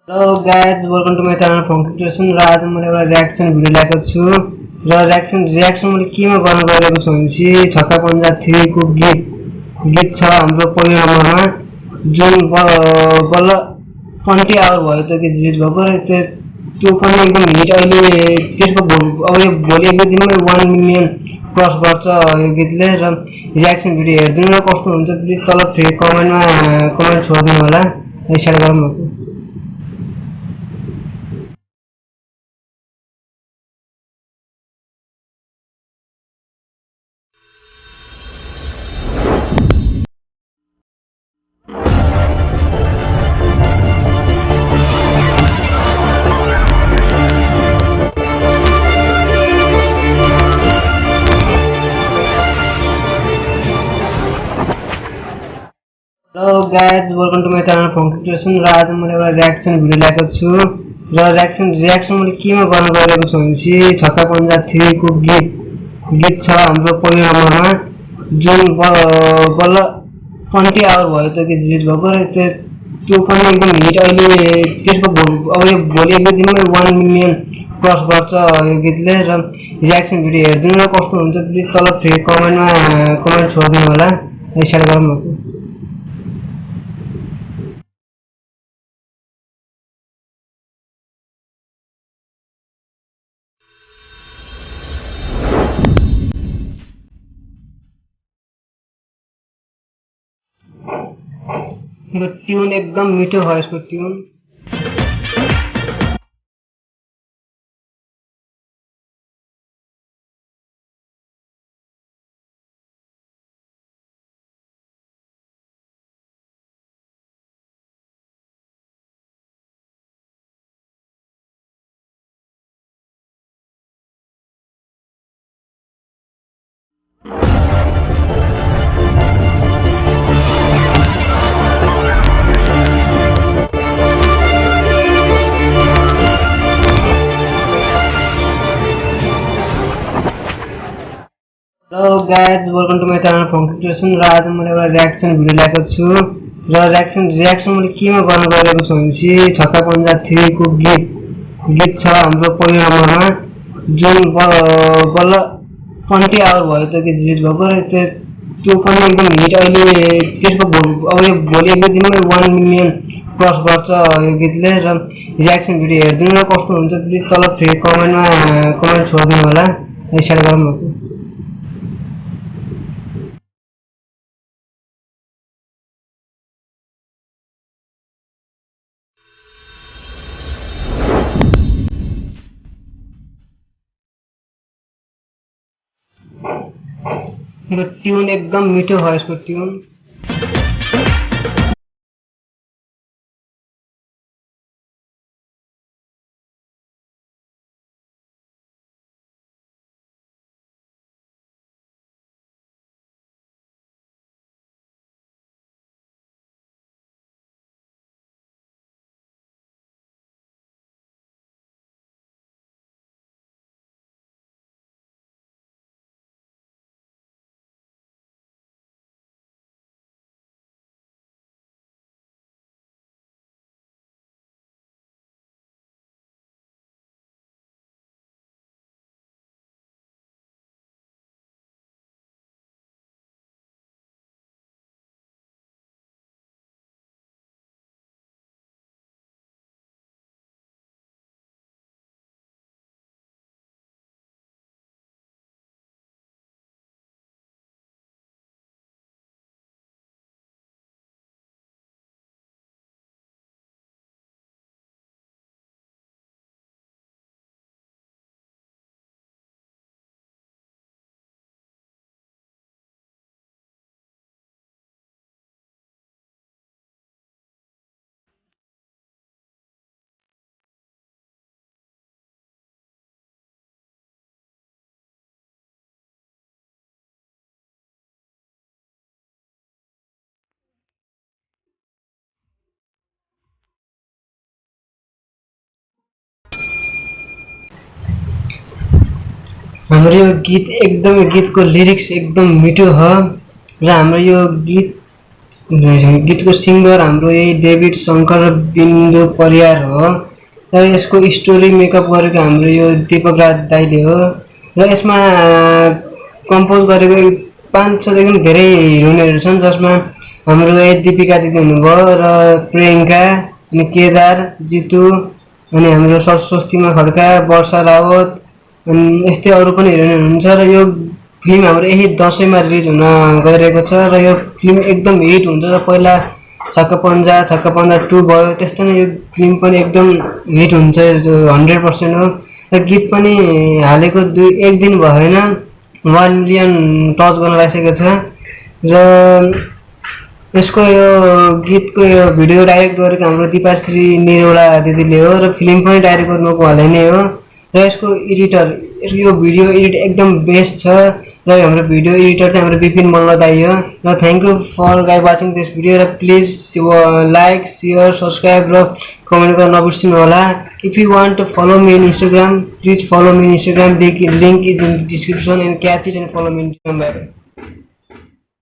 Hello guys, welcome to my channel Funky Creation. र आज मैले एउटा रियाक्सन भिडियो ल्याएको छु र रियाक्सन मैले केमा गर्न गइरहेको छु भनेपछि छक्का पन्जा 3 को गीत छ हाम्रो पहिलो नम्बरमा, जुन बल्ल 20 आवर भयो त्यो गीत रिलिज भएको र त्यो पनि एकदम हिट। अहिले त्यसको भोलि एक दिनमै 1 मिलियन क्रस गर्छ यो गीतले। र रियाक्सन भिडियो हेरिदिनु र कस्तो हुन्छ प्लिज तल कमेन्ट छोडिदिनु होला। स्टार्ट गरौँ न त। Hello guys, welcome to my channel Funky Creation. र आज मैले एउटा रियाक्सन भिडियो ल्याएको छु र रियाक्सन मैले केमा गर्न गइरहेको छु भनेपछि छक्का पन्जा 3 को गीत छ हाम्रो पहिलो नम्बरमा, जुन बल्ल 20 आवर भयो त्यो गीत रिलिज भएको र त्यो पनि एकदम हिट। अहिले त्यसको भोलि एक दिनमै 1 मिलियन क्रस गर्छ यो गीतले। र रियाक्सन भिडियो हेरिदिनु र कस्तो हुन्छ प्लिज तल कमेन्ट छोडिदिनु होला। स्टार्ट गरौँ न त। यो ट्यून एकदम मिठो है इसको tune. Hello guys, welcome to my channel Funky Creation. र आज मैले एउटा रियाक्सन भिडियो ल्याएको छु र रियाक्सन मैले केमा गर्न गइरहेको छु भनेपछि छक्का पन्जा 3 को गीत छ हाम्रो पहिलो नम्बरमा, जुन बल्ल 20 आवर भयो त्यो गीत रिलिज भएको र त्यो पनि एकदम हिट। अहिले त्यसको भोलि एक दिनमै 1 मिलियन क्रस गर्छ यो गीतले। र रियाक्सन भिडियो हेरिदिनु र कस्तो हुन्छ प्लिज तल कमेन्ट छोडिदिनु होला। स्टार्ट गरौँ न त। यो ट्यून एकदम मिठो है इसको ट्यून। हाम्रो यो गीत एकदमै गीतको लिरिक्स एकदम मिठो हो र हाम्रो यो गीत गीतको सिङ्गर हाम्रो यही डेभिड शङ्कर बिन्दु परियार हो र यसको स्टोरी मेकअप गरेको हाम्रो यो दीपक राज दाइले हो र यसमा कम्पोज गरेको 5-6 देखि धेरै हिरोइनहरू छन् जसमा हाम्रो यही दिपिका दिदी हुनुभयो र प्रियङ्का अनि केदार जितु अनि हाम्रो स्वस्तिमा खड्का वर्षा रावत अनि यस्तै अरू पनि हिरोइनहरू हुनुहुन्छ र यो फिल्म हाम्रो यही दसैँमा रिलिज हुन गइरहेको छ र यो फिल्म एकदम हिट हुन्छ र पहिला छक्का पन्जा 2 भयो त्यस्तै नै यो फिल्म पनि एकदम हिट हुन्छ 100% हो र गीत पनि हालेको 1 दिन भएन 1 मिलियन टच गर्न लागिसकेको छ र यसको यो गीतको यो भिडियो डाइरेक्ट गरेको हाम्रो दिपाश्री निरौला दिदीले हो र फिल्म पनि डाइरेक्ट गर्नुको उहाँले नै हो र यसको एडिटर यो भिडियो एडिट एकदम बेस्ट छ र हाम्रो भिडियो एडिटर चाहिँ हाम्रो विपिन मल्ल दाइ हो र thank you for guys watching this video र प्लिज लाइक शेयर सब्सक्राइब र कमेन्ट गर्न नबिर्सिनु होला if you want to follow me in Instagram please follow me in Instagram link is in the description and catch it and follow me in Instagram by